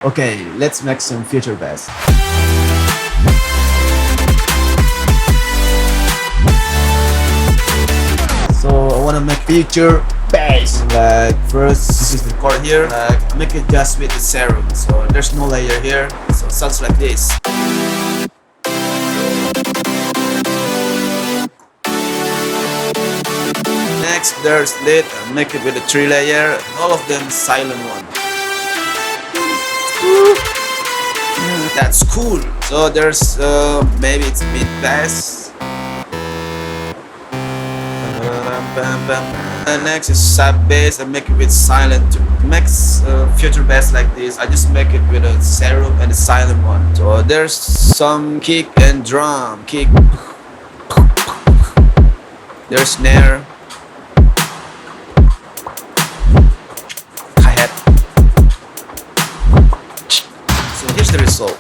Okay, let's make some future bass. So I wanna make future bass. Like first, this is the chord here. Like make it just with the serum. So there's no layer here. So it sounds like this. Next, there's lead. Make it with a 3-layer. All of them silent one. That's cool. So there's maybe it's mid bass. And next is sub bass. I make it with silent. To make future bass like this, I just make it with a serum and a silent one. So there's some kick and drum. Kick. There's snare. Hi-hat. So here's the result.